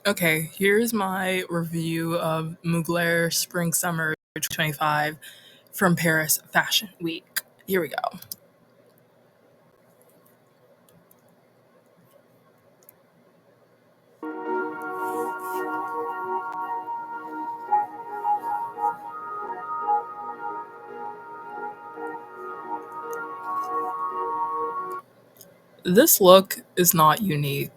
Okay, here's my review of Mugler Spring Summer 2025 from Paris Fashion Week. Here we go. This look is not unique.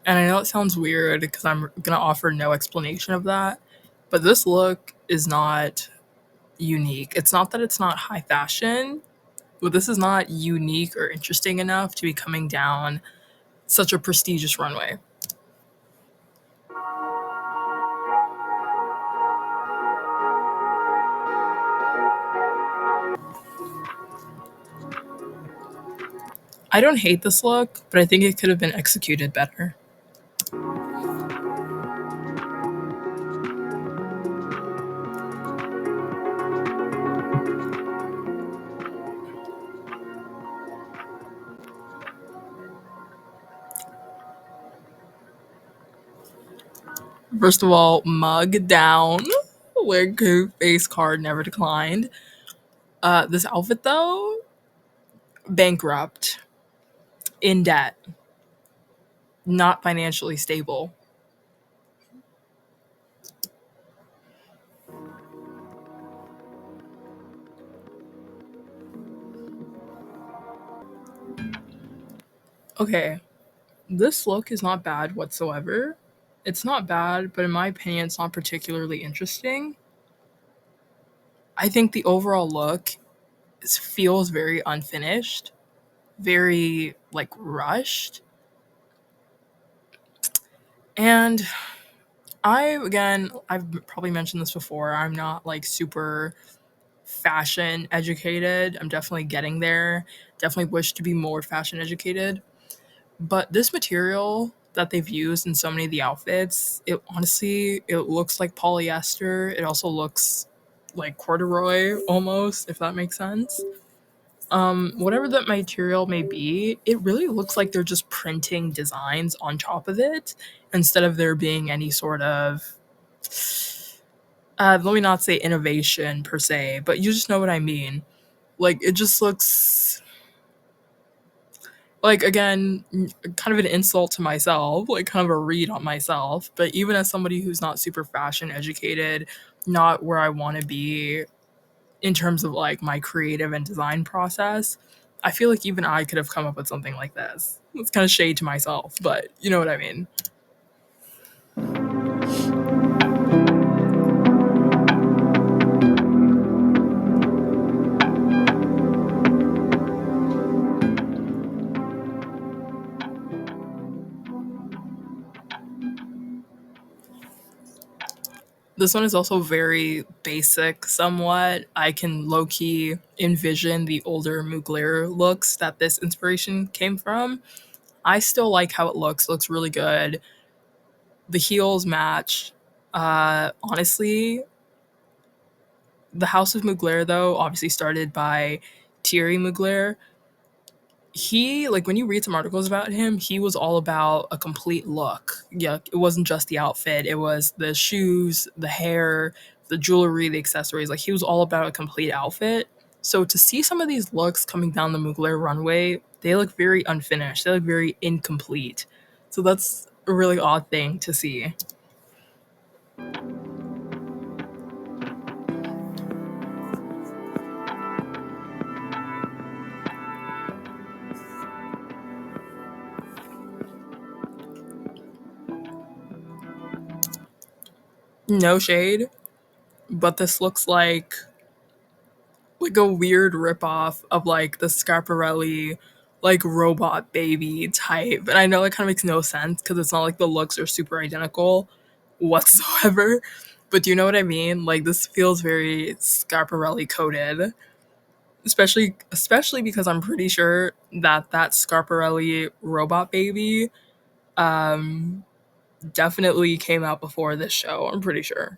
And I know it sounds weird because I'm going to offer no explanation of that, but this look is not unique. It's not that it's not high fashion, but this is not unique or interesting enough to be coming down such a prestigious runway. I don't hate this look, but I think it could have been executed better. First of all, mug down. Wig face card never declined. This outfit though, bankrupt, in debt, not financially stable. Okay, this look is not bad whatsoever. It's not bad, but in my opinion, it's not particularly interesting. I think the overall look feels very unfinished, very like rushed. And I've probably mentioned this before. I'm not like super fashion educated. I'm definitely getting there. Definitely wish to be more fashion educated. But this material that they've used in so many of the outfits, it honestly it looks like polyester. It also looks like corduroy almost, if that makes sense. Whatever that material may be, it really looks like they're just printing designs on top of it instead of there being any sort of let me not say innovation per se, but you just know what I mean. Like it just looks like again kind of an insult to myself, like kind of a read on myself. But even as somebody who's not super fashion educated, not where I want to be in terms of like my creative and design process, I feel like even I could have come up with something like this. It's kind of shade to myself, but you know what I mean. This one is also very basic somewhat. I can low key envision the older Mugler looks that this inspiration came from. I still like how it looks. It looks really good. The heels match. Honestly, the House of Mugler though obviously started by Thierry Mugler. He like when you read some articles about him, he was all about a complete look. Yeah, it wasn't just the outfit, it was the shoes, the hair, the jewelry, the accessories. Like he was all about a complete outfit. So to see some of these looks coming down the Mugler runway, they look very unfinished. They look very incomplete. So that's a really odd thing to see. No shade, but this looks like a weird ripoff of like the Scarparelli like robot baby type. And I know that kind of makes no sense because it's not like the looks are super identical whatsoever. But do you know what I mean? Like this feels very Scarparelli coded, especially because I'm pretty sure that that Scarparelli robot baby um definitely came out before this show. I'm pretty sure.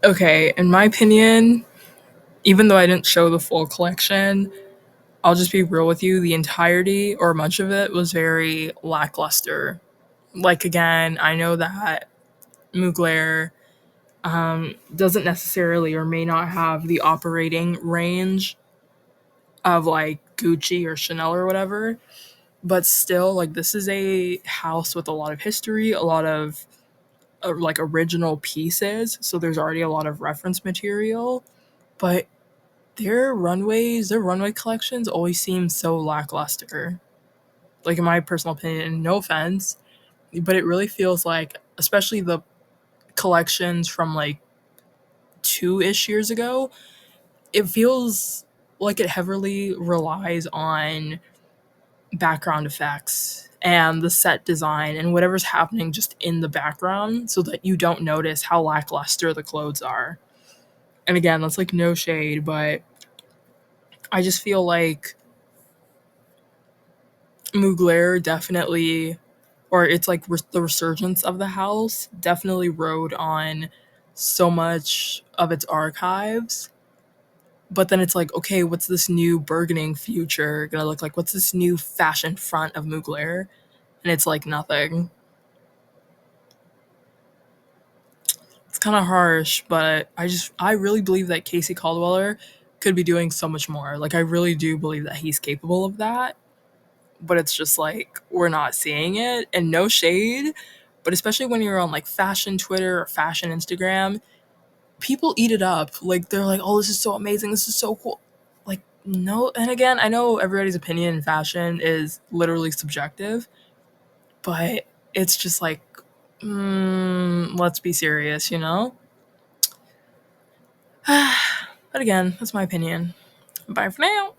Okay, in my opinion, even though I didn't show the full collection, I'll just be real with you. The entirety or much of it was very lackluster. Like, again, I know that Mugler doesn't necessarily or may not have the operating range of like Gucci or Chanel or whatever, but still, like, this is a house with a lot of history, a lot of like original pieces. So there's already a lot of reference material, but their runway collections always seem so lackluster. Like, in my personal opinion, no offense, but it really feels like, especially the collections from like 2-ish years ago, it feels like it heavily relies on background effects and the set design and whatever's happening just in the background so that you don't notice how lackluster the clothes are. And again, that's like no shade, but I just feel like Mugler definitely, or it's like the resurgence of the house, definitely rode on so much of its archives. But then it's like, okay, what's this new burgeoning future gonna look like? What's this new fashion front of Mugler? And it's like nothing. It's kind of harsh, but I really believe that Casey Caldweller could be doing so much more. Like, I really do believe that he's capable of that, but it's just like we're not seeing it. And no shade, but especially when you're on like fashion Twitter or fashion Instagram, people eat it up. Like, they're like, "Oh, this is so amazing. This is so cool." Like, no, and again, I know everybody's opinion in fashion is literally subjective, but it's just like, let's be serious, you know? But again, that's my opinion. Bye for now.